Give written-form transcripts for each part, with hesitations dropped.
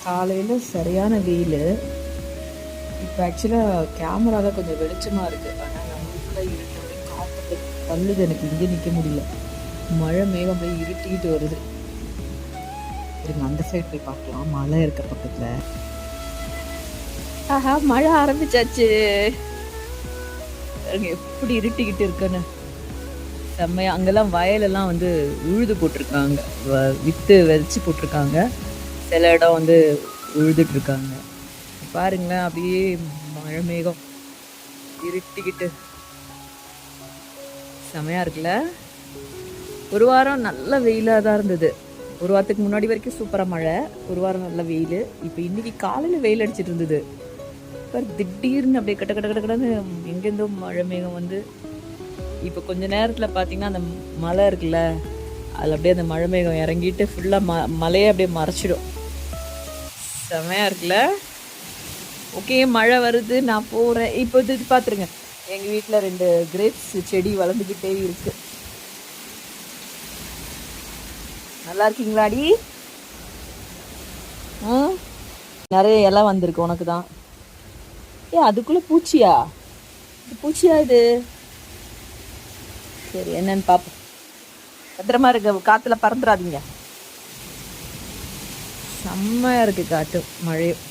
காலையில் சரியான வெயில். இப்போ ஆக்சுவலாக கேமரா தான் கொஞ்சம் வெளிச்சமாக இருக்குது. ஆனால் நம்மளுக்குள்ள இருட்டு காற்று தள்ளுது. எனக்கு இங்கே நிற்க முடியல. மழை மேகம் அப்படியே இருட்டிக்கிட்டு வருது. இருங்க அந்த சைடு போய் பார்க்கலாம். மழை இருக்க பக்கத்தில். ஆஹா, மழை ஆரம்பிச்சாச்சு. எப்படி இருட்டிக்கிட்டு இருக்குன்னு செம்மையா. அங்கெல்லாம் வயலெல்லாம் வந்து உழுது போட்டிருக்காங்க, வித்து விதைச்சி போட்டிருக்காங்க. சில இடம் வந்து உழுதுட்டு இருக்காங்க. பாருங்களேன், அப்படியே மழை மேகம் இருட்டிக்கிட்டு செமையா இருக்குல்ல. ஒரு வாரம் நல்ல வெயிலாக தான் இருந்தது. ஒரு வாரத்துக்கு முன்னாடி வரைக்கும் சூப்பராக மழை, ஒரு வாரம் நல்ல வெயில். இப்போ இன்னைக்கு காலையில் வெயில் அடிச்சிட்டு இருந்தது. இப்போ திடீர்னு அப்படியே கட்ட கட்ட கட்ட கடன்னு எங்கேருந்தோ மழை மேகம் வந்து இப்போ கொஞ்ச நேரத்தில் பார்த்தீங்கன்னா அந்த மலை இருக்குல்ல, அதில் அப்படியே அந்த மழை மேகம் இறங்கிட்டு ஃபுல்லாக மலையை அப்படியே மறைச்சிடும். செமையாக இருக்குல்ல. ஓகே, மழை வருது, நான் போகிறேன். இப்போ இது பார்த்துருங்க, எங்கள் வீட்டில் 2 கிரேப்ஸ் செடி வளர்ந்துக்கிட்டே இருக்கு. நல்லா இருக்கீங்களாடி? நிறைய இலை வந்திருக்கு உனக்கு தான். அதுக்குள்ளே பூச்சியா? இது பூச்சியா இது? சரி, என்னன்னு பார்ப்போம். பத்திரமா இருக்க, காற்றுல பறந்துடாதீங்க. செம்மையாக இருக்குது காற்று மழையும்.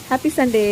Happy Sunday.